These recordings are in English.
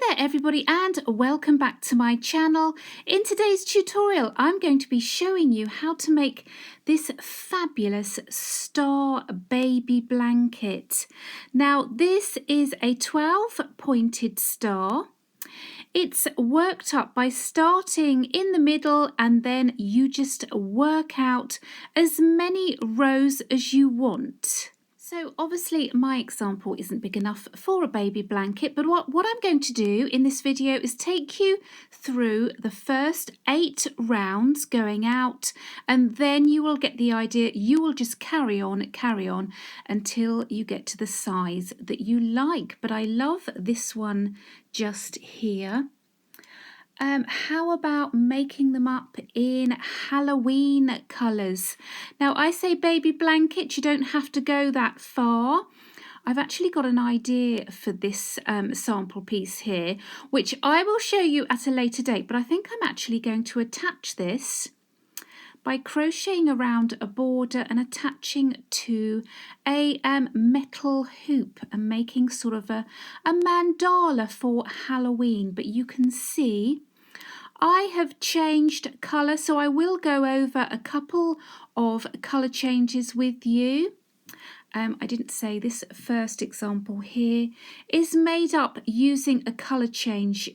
Hi there everybody and welcome back to my channel. In today's tutorial I'm going to be showing you how to make this fabulous star baby blanket. Now this is a 12 pointed star. It's worked up by starting in the middle and then you just work out as many rows as you want. So obviously my example isn't big enough for a baby blanket, but what I'm going to do in this video is take you through the first 8 rounds going out, and then you will get the idea. You will just carry on until you get to the size that you like. But I love this one just here. How about making them up in Halloween colours? Now I say baby blanket, you don't have to go that far. I've actually got an idea for this sample piece here, which I will show you at a later date, but I think I'm actually going to attach this by crocheting around a border and attaching to a metal hoop and making sort of a mandala for Halloween. But you can see I have changed colour, so I will go over a couple of colour changes with you. I didn't say this first example here is made up using a colour change,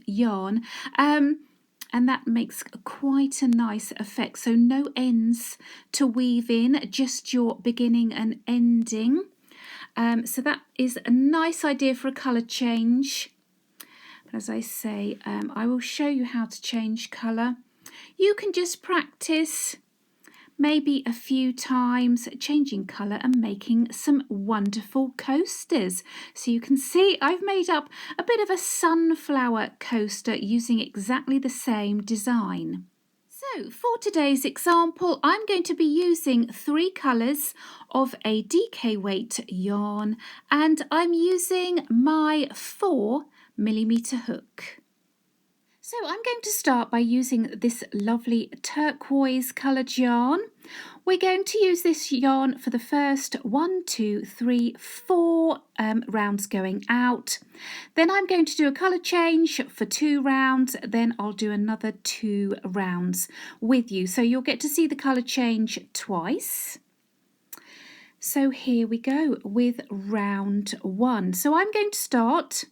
yarn, and that makes quite a nice effect. So no ends to weave in, just your beginning and ending. So that is a nice idea for a colour change. As I say, I will show you how to change colour. You can just practice maybe a few times changing colour and making some wonderful coasters. So you can see I've made up a bit of a sunflower coaster using exactly the same design. So for today's example, I'm going to be using 3 colours of a DK weight yarn, and I'm using my 4mm hook. So I'm going to start by using this lovely turquoise coloured yarn. We're going to use this yarn for the first 1, 2, 3, 4 rounds going out. Then I'm going to do a colour change for 2 rounds. Then I'll do another 2 rounds with you. So you'll get to see the colour change twice. So here we go with round 1. So I'm going to start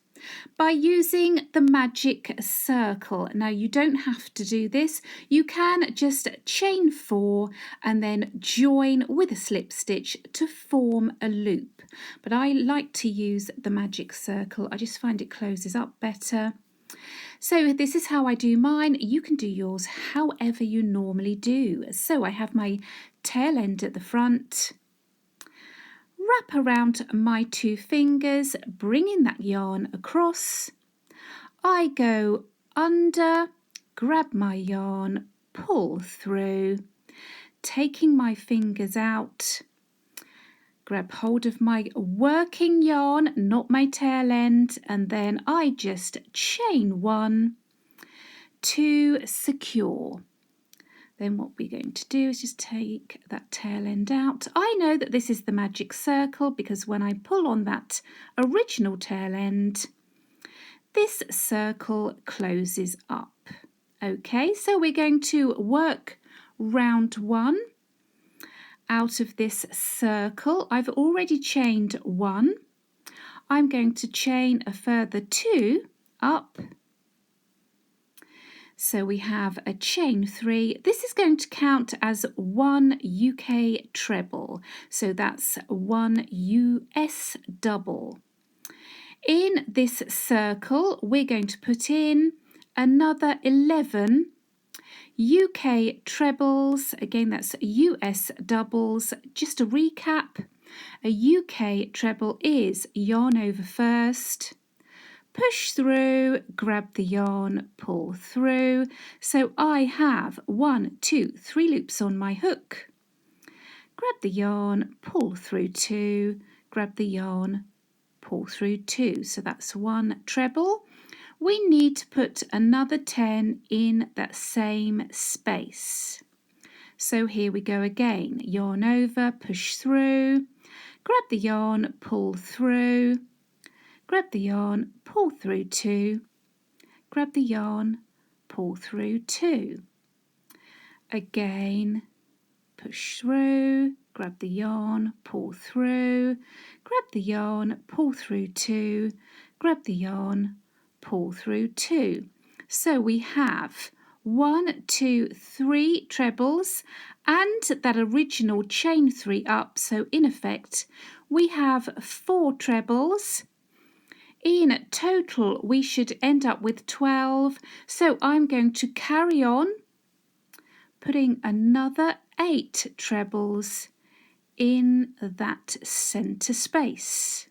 by using the magic circle. Now you don't have to do this, you can just chain 4 and then join with a slip stitch to form a loop, but I like to use the magic circle. I just find it closes up better. So this is how I do mine. You can do yours however you normally do. So I have my tail end at the front, wrap around my 2 fingers, bringing that yarn across. I go under, grab my yarn, pull through, taking my fingers out, grab hold of my working yarn, not my tail end, and then I just chain 1 to secure. Then what we're going to do is just take that tail end out. I know that this is the magic circle because when I pull on that original tail end, this circle closes up. Okay, so we're going to work round 1 out of this circle. I've already chained 1. I'm going to chain a further 2 up. So we have a chain 3. This is going to count as 1 UK treble. So that's 1 US double. In this circle, we're going to put in another 11 UK trebles. Again, that's US doubles. Just a recap, a UK treble is yarn over first, push through, grab the yarn, pull through. So I have 1, 2, 3 loops on my hook, grab the yarn, pull through 2, grab the yarn, pull through 2. So that's 1 treble. We need to put another 10 in that same space. So here we go again, yarn over, push through, grab the yarn, pull through, grab the yarn, pull through 2, grab the yarn, pull through 2. Again, push through, grab the yarn, pull through, grab the yarn, pull through 2, grab the yarn, pull through 2. So we have 1, 2, 3 trebles and that original chain 3 up. So in effect, we have 4 trebles. In total, we should end up with 12. So I'm going to carry on putting another 8 trebles in that center space.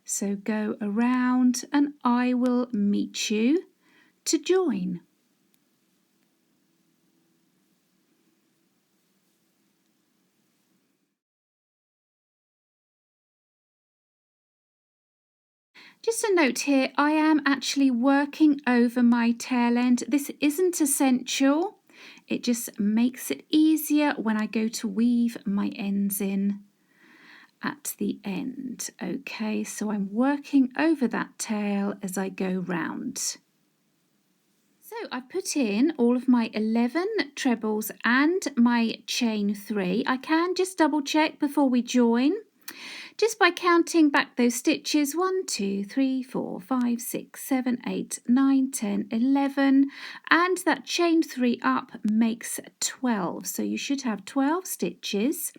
So go around and I will meet you to join. Just a note here, I am actually working over my tail end. This isn't essential. It just makes it easier when I go to weave my ends in at the end. Okay, so I'm working over that tail as I go round. So I've put in all of my 11 trebles and my chain 3. I can just double check before we join. Just by counting back those stitches, 1, 2, 3, 4, 5, 6, 7, 8, 9, 10, 11, and that chain 3 up makes 12. So you should have 12 stitches.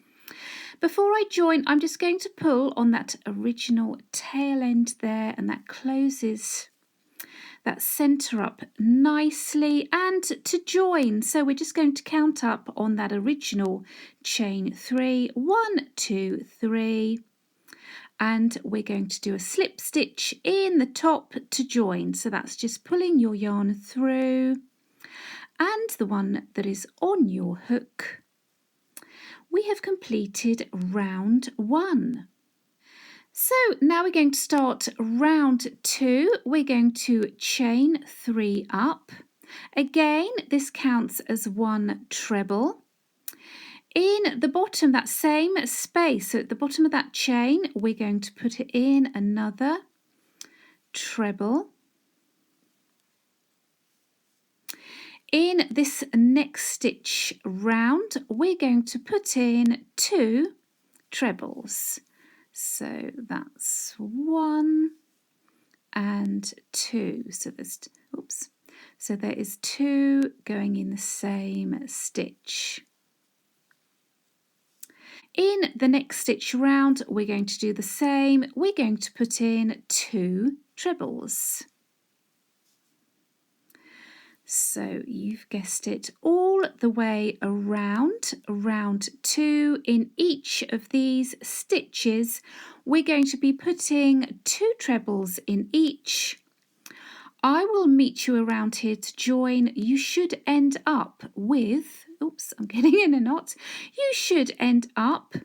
Before I join, I'm just going to pull on that original tail end there, and that closes that center up nicely. And to join, so we're just going to count up on that original chain 3, 1, 2, 3. And we're going to do a slip stitch in the top to join. So that's just pulling your yarn through, and the one that is on your hook. We have completed round 1. So now we're going to start round 2. We're going to chain 3 up. Again, this counts as 1 treble. In the bottom, that same space, so at the bottom of that chain, we're going to put it in another treble. In this next stitch round, we're going to put in 2 trebles. So that's 1 and 2. So there is 2 going in the same stitch. In the next stitch round, we're going to do the same. We're going to put in 2 trebles. So you've guessed it, all the way around, round 2. In each of these stitches, we're going to be putting 2 trebles in each. I will meet you around here to join. You should end up with, I'm getting in a knot. You should end up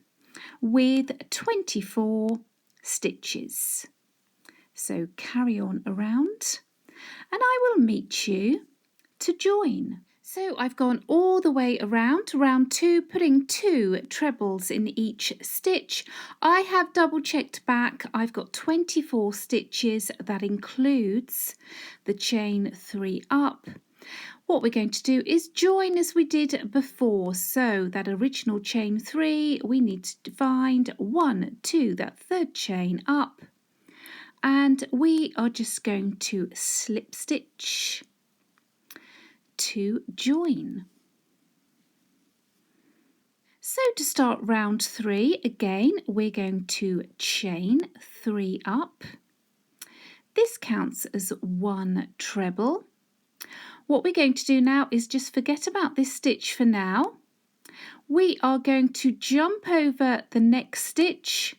with 24 stitches. So carry on around and I will meet you to join. So I've gone all the way around to round 2, putting 2 trebles in each stitch. I have double checked back. I've got 24 stitches. That includes the chain 3 up. What we're going to do is join as we did before. So that original chain 3, we need to find 1, 2, that third chain up. And we are just going to slip stitch to join. So to start round 3, again, we're going to chain 3 up. This counts as 1 treble. What we're going to do now is just forget about this stitch for now. We are going to jump over the next stitch.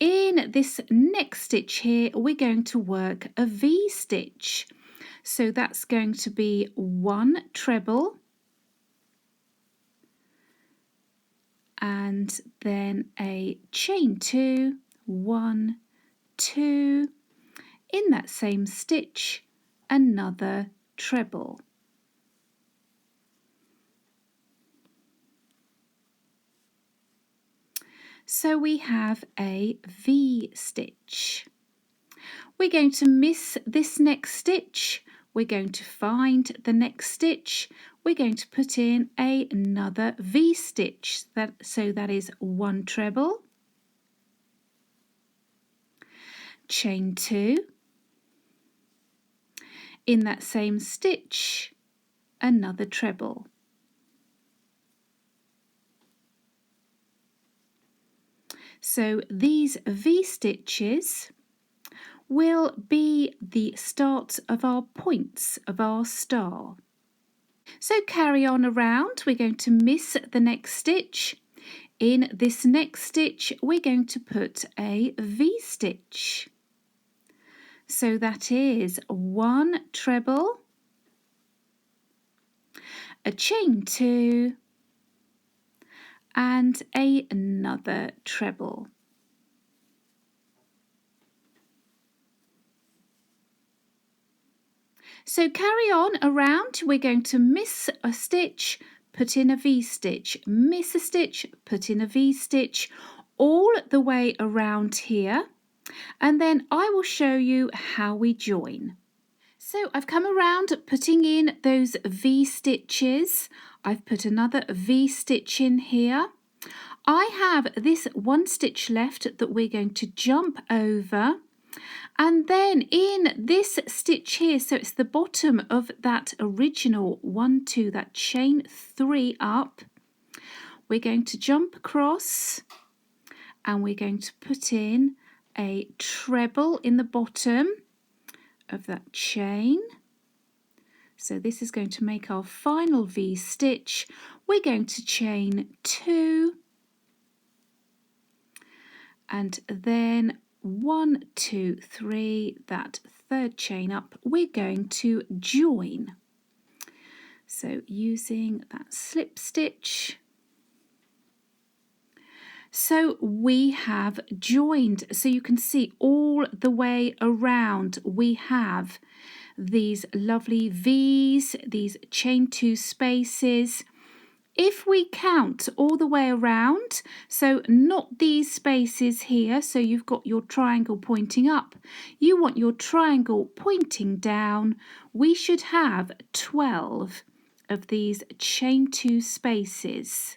In this next stitch here, we're going to work a V stitch. So that's going to be 1 treble and then a chain 2, 1, 2. In that same stitch, another treble. So we have a V stitch. We're going to miss this next stitch. We're going to find the next stitch. We're going to put in another V stitch. So that is 1 treble, chain 2, in that same stitch, another treble. So these V stitches will be the start of our points of our star. So carry on around. We're going to miss the next stitch. In this next stitch, we're going to put a V stitch. So that is 1 treble, a chain 2, and another treble. So carry on around. We're going to miss a stitch, put in a V stitch, miss a stitch, put in a V stitch, all the way around here, and then I will show you how we join. So I've come around putting in those V stitches. I've put another V stitch in here. I have this 1 stitch left that we're going to jump over, and then in this stitch here, so it's the bottom of that original 1, 2, that chain 3 up, we're going to jump across and we're going to put in a treble in the bottom of that chain. So this is going to make our final V stitch. We're going to chain 2 and then 1, 2, 3, that 3rd chain up, we're going to join. So using that slip stitch. So we have joined. So you can see all the way around we have these lovely V's, these chain 2 spaces. If we count all the way around, so not these spaces here, so you've got your triangle pointing up, you want your triangle pointing down, we should have 12 of these chain 2 spaces.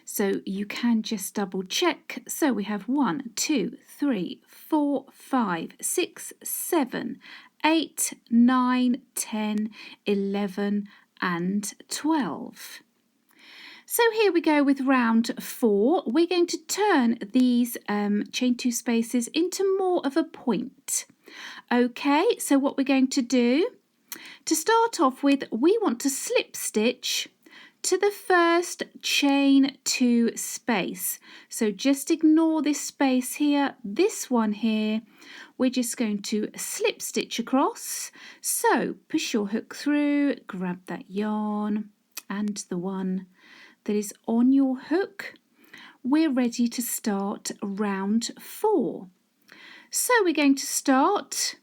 So you can just double check. So we have 1, 2, 3, 4, 5, 6, 7, 8, 9, 10, 11, and 12. So here we go with round 4. We're going to turn these chain 2 spaces into more of a point. Okay, so what we're going to do, to start off with, we want to slip stitch to the first chain 2 space. So just ignore this space here, this one here. We're just going to slip stitch across. So push your hook through, grab that yarn and the one that is on your hook. We're ready to start round 4. So we're going to start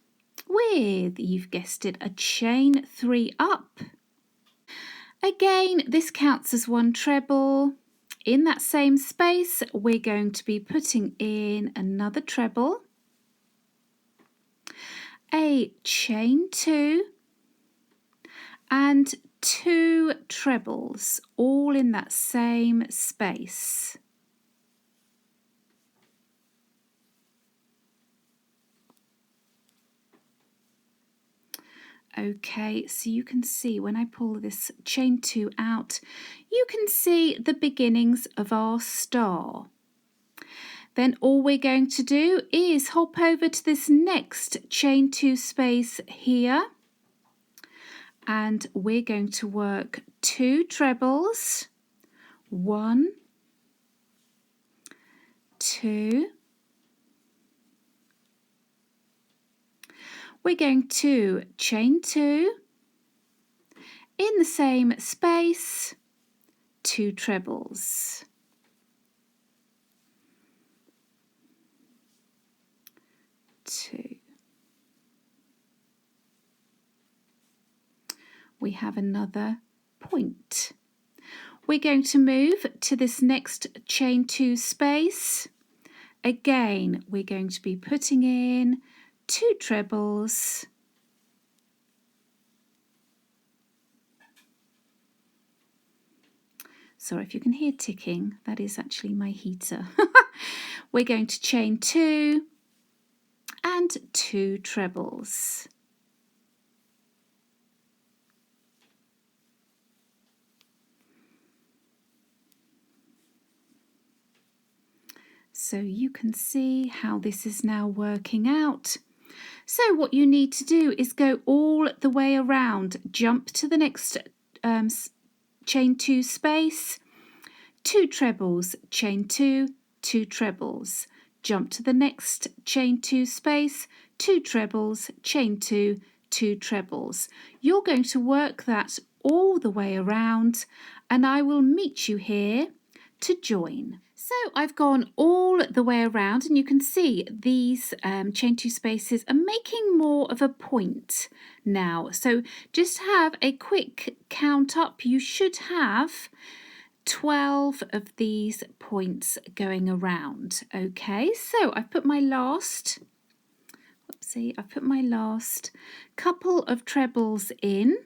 with, you've guessed it, a chain 3 up. Again, this counts as 1 treble. In that same space, we're going to be putting in another treble, a chain 2, and 2 trebles, all in that same space. Okay, so you can see when I pull this chain 2 out, you can see the beginnings of our star. Then all we're going to do is hop over to this next chain 2 space here, and we're going to work 2 trebles, 1, 2. We're going to chain 2, in the same space, 2 trebles. 2. We have another point. We're going to move to this next chain 2 space. again, we're going to be putting in 2 trebles, sorry if you can hear ticking, that is actually my heater. We're going to chain 2 and 2 trebles. So you can see how this is now working out. So what you need to do is go all the way around, jump to the next chain 2 space, 2 trebles, chain 2, 2 trebles, jump to the next chain 2 space, 2 trebles, chain 2, 2 trebles. You're going to work that all the way around, and I will meet you here to join. So I've gone all the way around, and you can see these chain 2 spaces are making more of a point now. So just have a quick count up. You should have 12 of these points going around. Okay, so I've put my last, I've put my last couple of trebles in,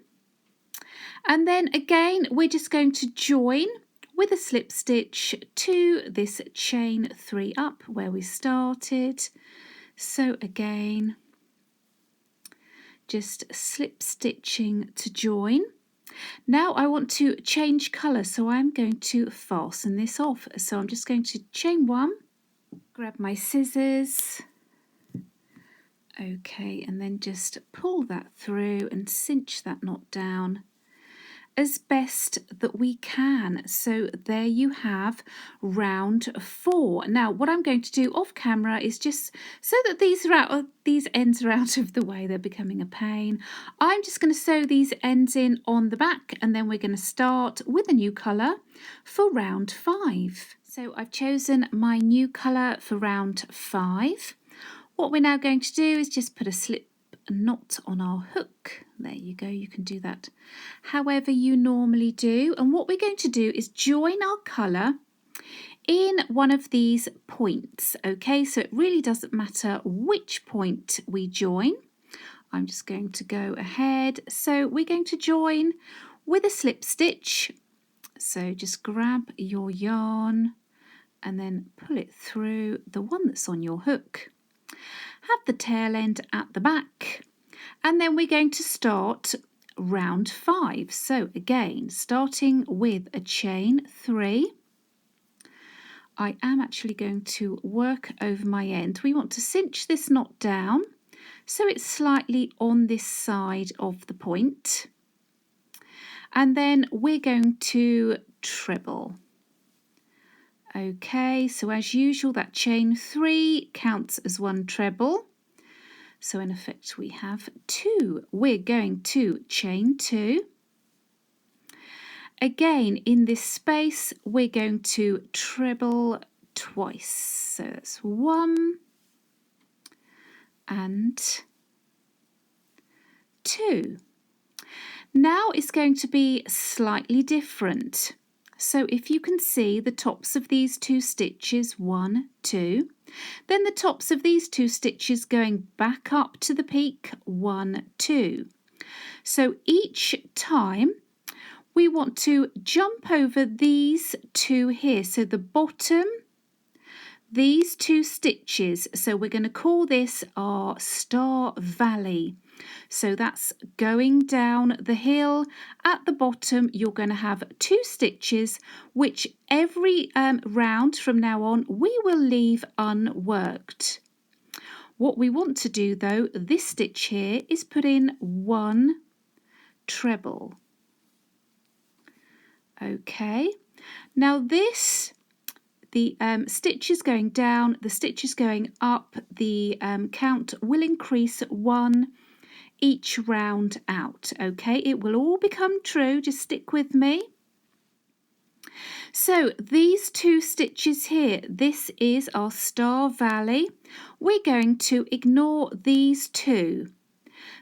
and then again we're just going to join with a slip stitch to this chain 3 up where we started. So again, just slip stitching to join. Now I want to change colour, so I'm going to fasten this off. So I'm just going to chain 1, grab my scissors, okay, and then just pull that through and cinch that knot down as best that we can. So there you have round 4. Now what I'm going to do off camera is, just so that these ends are out of the way, they're becoming a pain, I'm just going to sew these ends in on the back, and then we're going to start with a new colour for round 5. So I've chosen my new colour for round 5. What we're now going to do is just put a slip knot on our hook. There you go, you can do that however you normally do, and what we're going to do is join our colour in one of these points. Okay, so it really doesn't matter which point we join. I'm just going to go ahead, so we're going to join with a slip stitch. So just grab your yarn and then pull it through the one that's on your hook. Have the tail end at the back, and then we're going to start round 5. So again, starting with a chain 3. I am actually going to work over my end. We want to cinch this knot down so it's slightly on this side of the point, and then we're going to treble. Okay, so as usual, that chain 3 counts as 1 treble. So in effect we have 2. We're going to chain 2. Again, in this space, we're going to treble twice. So that's 1 and 2. Now it's going to be slightly different. So if you can see the tops of these 2 stitches, 1, 2, then the tops of these 2 stitches going back up to the peak, 1, 2. So each time we want to jump over these 2 here. So the bottom, these 2 stitches. So we're going to call this our star valley. So that's going down the hill. At the bottom you're going to have 2 stitches, which every round from now on we will leave unworked. What we want to do though, this stitch here, is put in 1 treble. Okay, now this, the stitches going down, the stitches going up, the count will increase 1 each round out. Okay, it will all become true, just stick with me. So these 2 stitches here, this is our star valley. We're going to ignore these 2.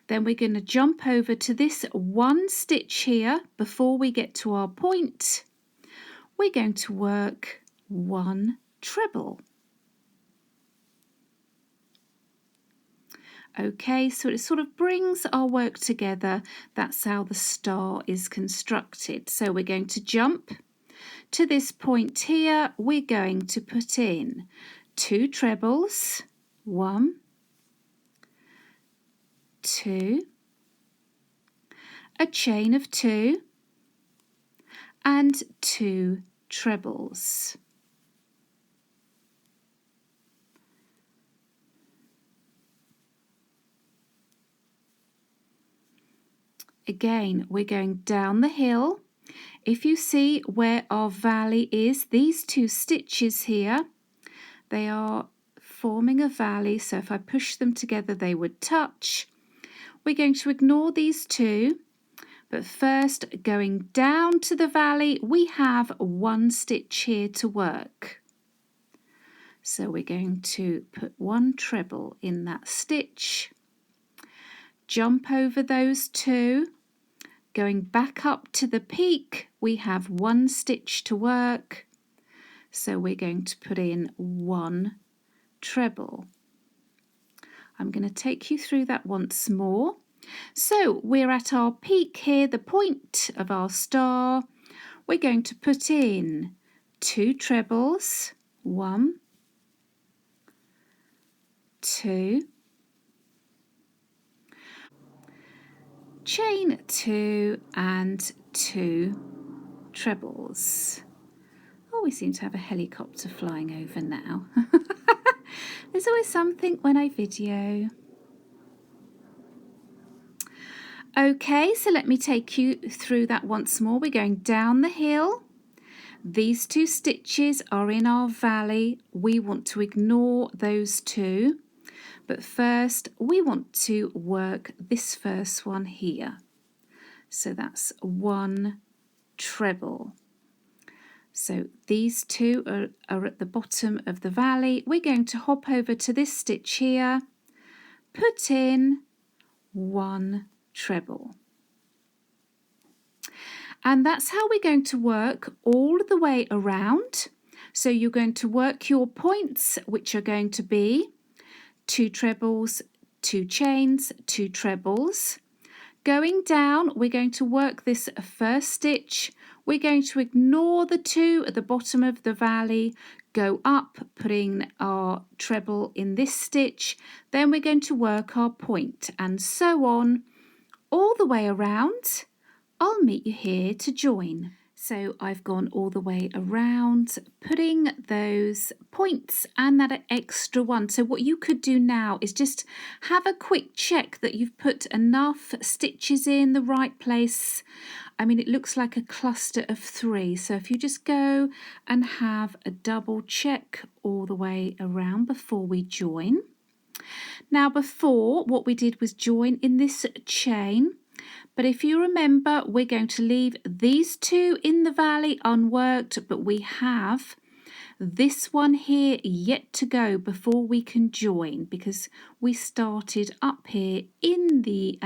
Then we're going to jump over to this 1 stitch here before we get to our point. We're going to work 1 treble. Okay, so it sort of brings our work together. That's how the star is constructed. So we're going to jump to this point here. We're going to put in 2 trebles, 1, 2, a chain of 2, and 2 trebles. Again, we're going down the hill. If you see where our valley is, these 2 stitches here, they are forming a valley, so if I push them together they would touch. We're going to ignore these 2, but first, going down to the valley, we have 1 stitch here to work. So we're going to put 1 treble in that stitch, jump over those 2, going back up to the peak, we have 1 stitch to work. So we're going to put in 1 treble. I'm going to take you through that once more. So we're at our peak here, the point of our star. We're going to put in 2 trebles, 1, 2, chain 2 and 2 trebles. Oh, we seem to have a helicopter flying over now. There's always something when I video. Okay, so let me take you through that once more. We're going down the hill. These 2 stitches are in our valley. We want to ignore those 2, but first we want to work this first one here. So that's 1 treble. So these 2 are at the bottom of the valley. We're going to hop over to this stitch here, put in 1 treble. And that's how we're going to work all the way around. So you're going to work your points, which are going to be 2 trebles, 2 chains, 2 trebles. Going down, we're going to work this first stitch. We're going to ignore the 2 at the bottom of the valley, go up, putting our treble in this stitch. Then we're going to work our point, and so on all the way around. I'll meet you here to join. So I've gone all the way around, putting those points and that extra 1. So what you could do now is just have a quick check that you've put enough stitches in the right place. I mean, it looks like a cluster of 3. So if you just go and have a double check all the way around before we join. Now before, what we did was join in this chain. But if you remember, we're going to leave these 2 in the valley unworked, but we have this one here yet to go before we can join, because we started up here in the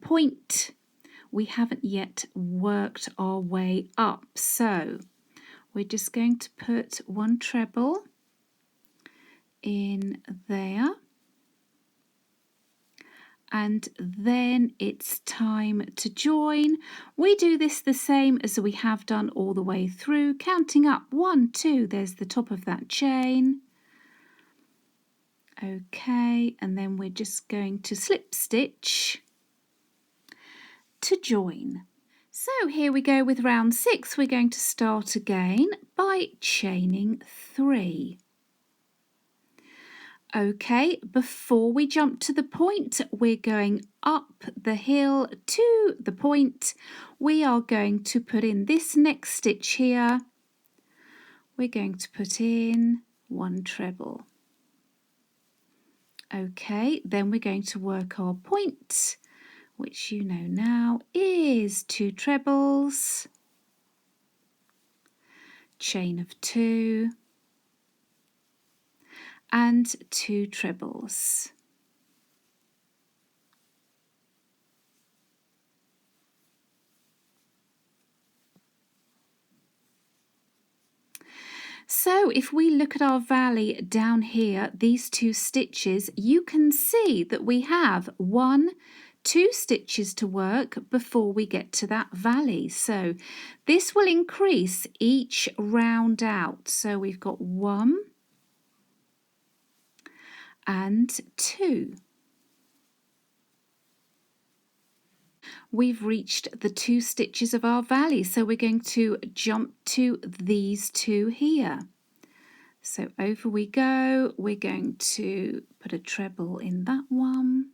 point. We haven't yet worked our way up. So we're just going to put 1 treble in there. And then it's time to join. We do this the same as we have done all the way through, counting up 1, 2, there's the top of that chain. Okay, and then we're just going to slip stitch to join. So here we go with round 6. We're going to start again by chaining 3. Okay, before we jump to the point, we're going up the hill to the point. We are going to put in this next stitch here. We're going to put in 1 treble. Okay, then we're going to work our point, which you know now is 2 trebles, chain of 2, and 2 trebles. So if we look at our valley down here, these 2 stitches, you can see that we have 2 stitches to work before we get to that valley. So this will increase each round out. So we've got 1 and 2. We've reached the 2 stitches of our valley, so we're going to jump to these 2 here. So over we go. We're going to put a treble in that one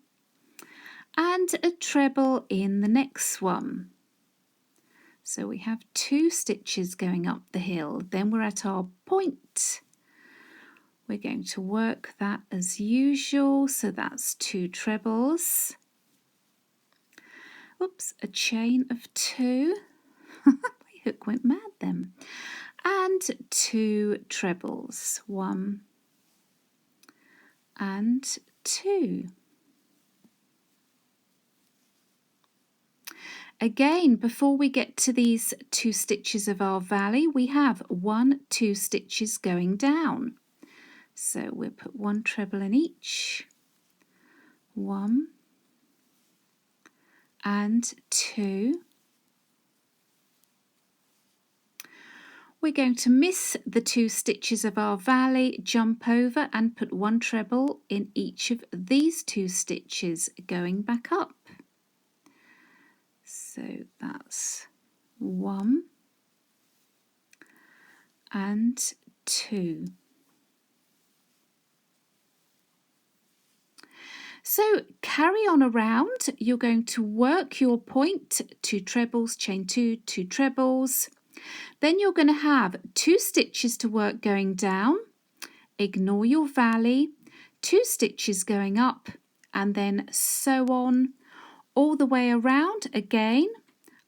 and a treble in the next one. So we have 2 stitches going up the hill. Then we're at our point. We're going to work that as usual. So that's 2 trebles. Oops, a chain of 2. My hook went mad then. And 2 trebles. 1 and 2. Again, before we get to these 2 stitches of our valley, we have 2 stitches going down. So we'll put 1 treble in each. 1 and 2. We're going to miss the 2 stitches of our valley, jump over and put 1 treble in each of these 2 stitches going back up. So that's 1 and 2. So carry on around. You're going to work your point, 2 trebles, chain 2, 2 trebles. Then you're going to have 2 stitches to work going down. Ignore your valley, 2 stitches going up, and then so on all the way around again.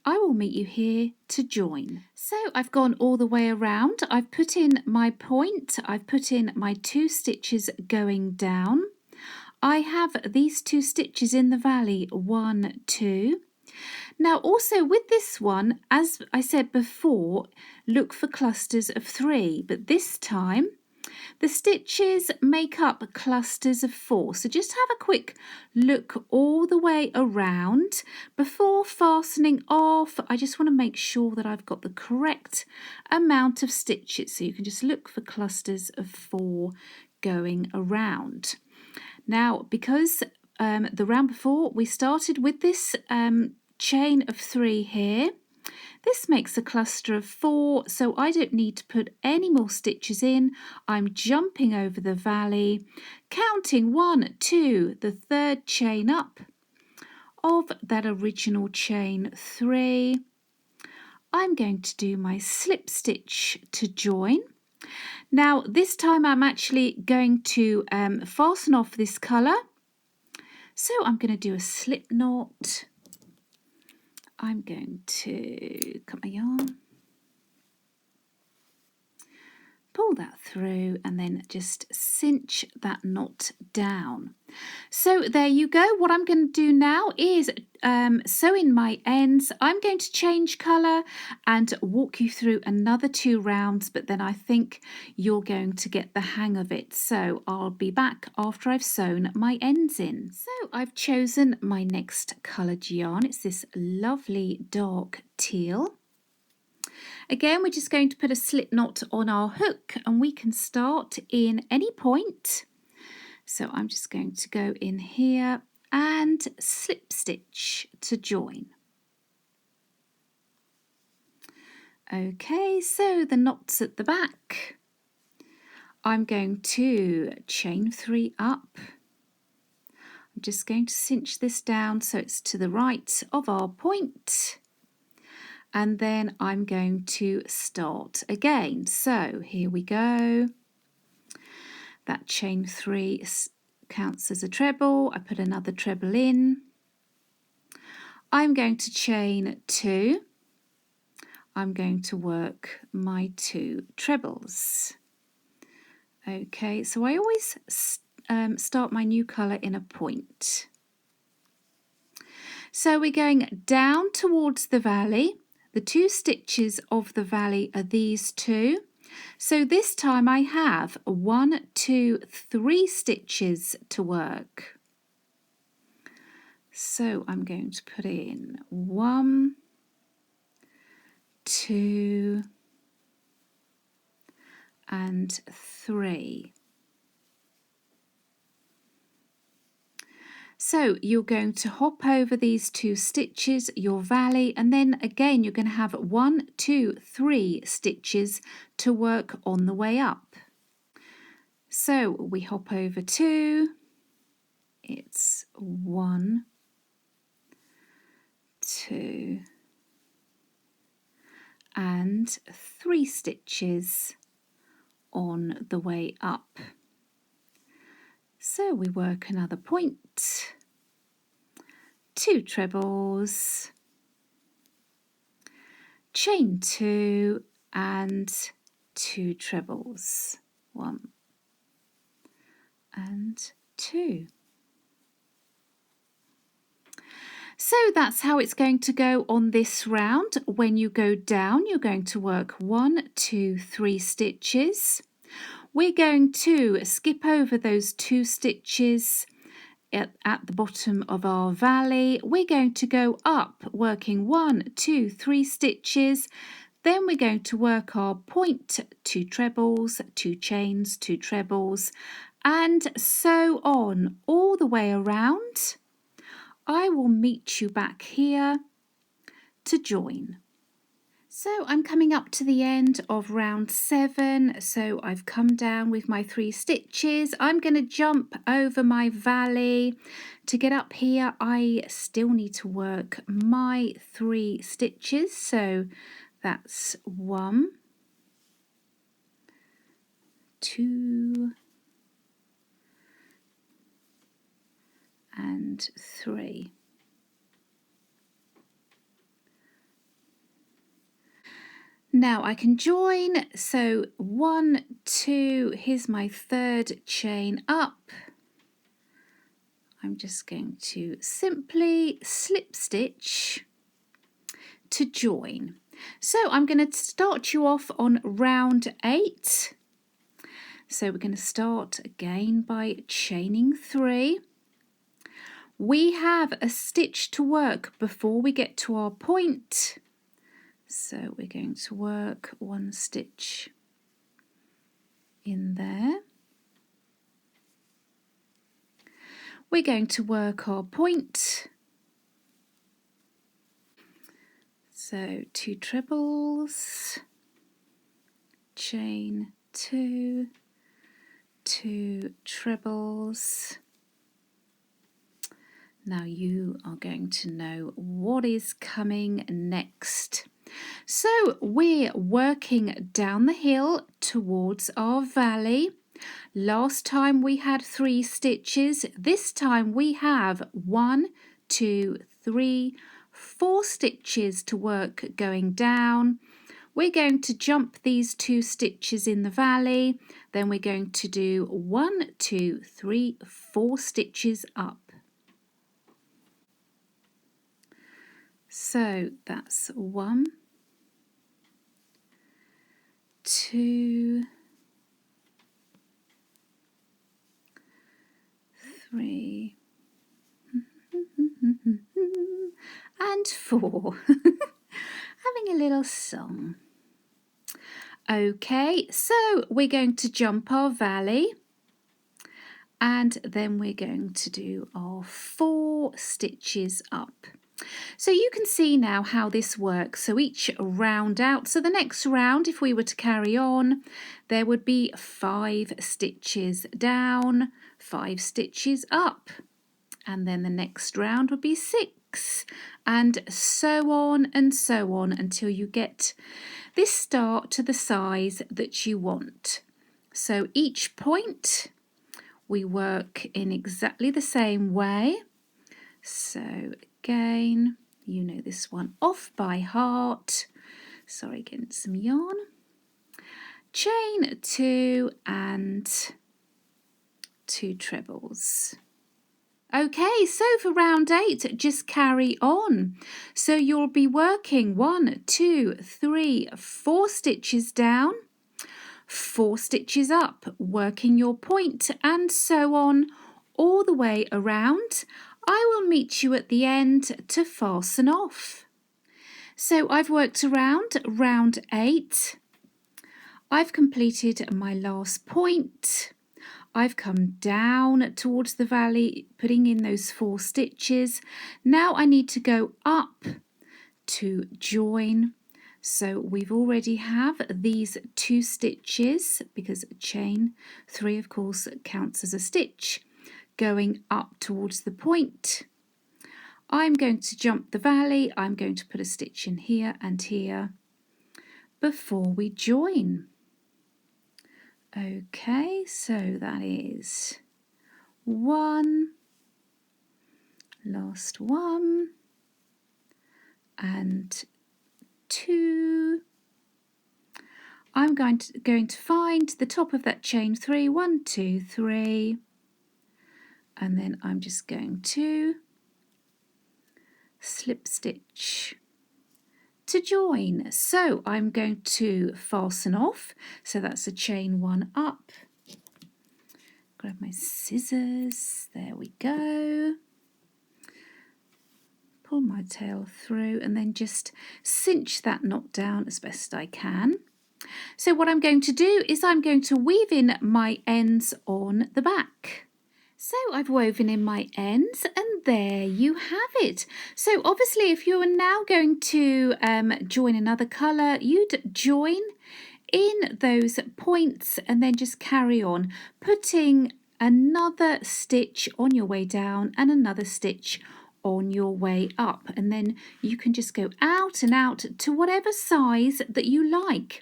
I will meet you here to join. So I've gone all the way around. I've put in my point. I've put in my 2 stitches going down. I have these 2 stitches in the valley, 1, 2. Now also with this one, as I said before, look for clusters of 3, but this time the stitches make up clusters of 4. So just have a quick look all the way around before fastening off. I just want to make sure that I've got the correct amount of stitches. So you can just look for clusters of 4 going around. Now, because the round before we started with this chain of 3 here, this makes a cluster of 4, so I don't need to put any more stitches in. I'm jumping over the valley, counting 1, 2, the 3rd chain up of that original chain 3. I'm going to do my slip stitch to join. Now this time I'm actually going to fasten off this colour. So I'm going to do a slip knot. I'm going to cut my yarn, pull that through and then just cinch that knot down. So there you go. What I'm going to do now is sew in my ends. I'm going to change colour and walk you through another 2 rounds, but then I think you're going to get the hang of it. So I'll be back after I've sewn my ends in. So I've chosen my next coloured yarn. It's this lovely dark teal. Again, we're just going to put a slip knot on our hook and we can start in any point. So I'm just going to go in here and slip stitch to join. Okay, so the knot's at the back. I'm going to chain 3 up. I'm just going to cinch this down so it's to the right of our point. And then I'm going to start again. So here we go. That chain 3 counts as a treble. I put another treble in. I'm going to chain 2. I'm going to work my 2 trebles. Okay, so I always start my new colour in a point. So we're going down towards the valley. The 2 stitches of the valley are these 2. So this time I have 1, 2, 3 stitches to work. So I'm going to put in 1, 2 and 3. So you're going to hop over these 2 stitches, your valley, and then again you're going to have 1, 2, 3 stitches to work on the way up. So we hop over 2, it's 1, 2 and 3 stitches on the way up. So we work another point, 2 trebles, chain 2 and 2 trebles, 1 and 2. So that's how it's going to go on this round. When you go down, you're going to work 1, 2, 3 stitches. We're going to skip over those 2 stitches at the bottom of our valley. We're going to go up working 1, 2, 3 stitches. Then we're going to work our point, 2 trebles, 2 chains, 2 trebles, and so on all the way around. I will meet you back here to join. So I'm coming up to the end of round 7, so I've come down with my 3 stitches. I'm going to jump over my valley. To get up here I still need to work my 3 stitches, so that's 1, 2 and 3. Now I can join, so 1, 2, here's my 3rd chain up. I'm just going to simply slip stitch to join. So I'm going to start you off on round 8. So we're going to start again by chaining 3. We have a stitch to work before we get to our point. So we're going to work 1 stitch in there. We're going to work our point. So 2 trebles, chain 2, 2 trebles. Now you are going to know what is coming next. So we're working down the hill towards our valley. Last time we had 3 stitches. This time we have 1, 2, 3, 4 stitches to work going down. We're going to jump these 2 stitches in the valley. Then we're going to do 1, 2, 3, 4 stitches up. So that's 1, 2, 3, and 4. Having a little song. Okay, so we're going to jump our valley and then we're going to do our 4 stitches up. So you can see now how this works. So each round out, so the next round, if we were to carry on, there would be 5 stitches down, 5 stitches up, and then the next round would be 6, and so on until you get this start to the size that you want. So each point we work in exactly the same way. So again, you know this one off by heart. Sorry, getting some yarn. Chain 2 and 2 trebles. Okay, so for round 8, just carry on. So you'll be working 1, 2, 3, 4 stitches down. 4 stitches up, working your point, and so on all the way around. I will meet you at the end to fasten off. So I've worked around round 8. I've completed my last point. I've come down towards the valley, putting in those 4 stitches. Now I need to go up to join. So we've already have these 2 stitches, because chain 3 of course counts as a stitch, going up towards the point. I'm going to jump the valley. I'm going to put a stitch in here and here before we join. Okay, so that is 1, last one, and 2. I'm going to find the top of that chain 3, 1, 2, 3, and then I'm just going to slip stitch to join. So I'm going to fasten off. So that's a chain 1 up. Grab my scissors. There we go. Pull my tail through and then just cinch that knot down as best I can. So what I'm going to do is I'm going to weave in my ends on the back. So I've woven in my ends and there you have it. So obviously if you are now going to join another colour, you'd join in those points and then just carry on, putting another stitch on your way down and another stitch on your way up, and then you can just go out and out to whatever size that you like.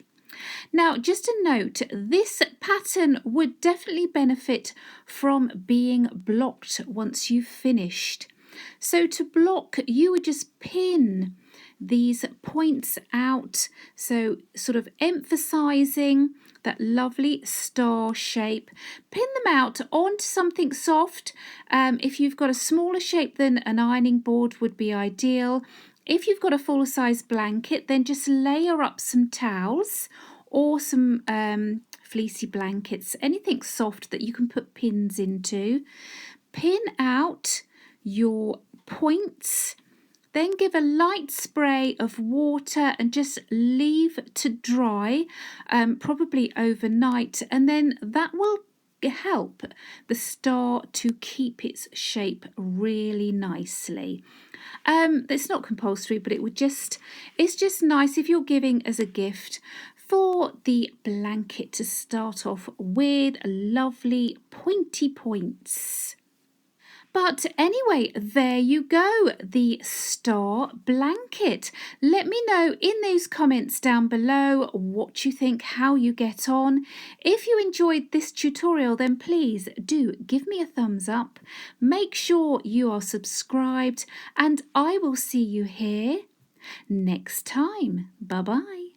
Now, just a note, this pattern would definitely benefit from being blocked once you've finished. So to block, you would just pin these points out, so sort of emphasizing that lovely star shape. Pin them out onto something soft. If you've got a smaller shape, then an ironing board would be ideal. If you've got a full-size blanket, then just layer up some towels or some fleecy blankets, anything soft that you can put pins into. Pin out your points, then give a light spray of water and just leave to dry, probably overnight, and then that will help the star to keep its shape really nicely. It's not compulsory, but it's just nice if you're giving as a gift for the blanket to start off with lovely pointy points. But anyway, there you go, the star blanket. Let me know in those comments down below what you think, how you get on. If you enjoyed this tutorial, then please do give me a thumbs up. Make sure you are subscribed, and I will see you here next time. Bye-bye.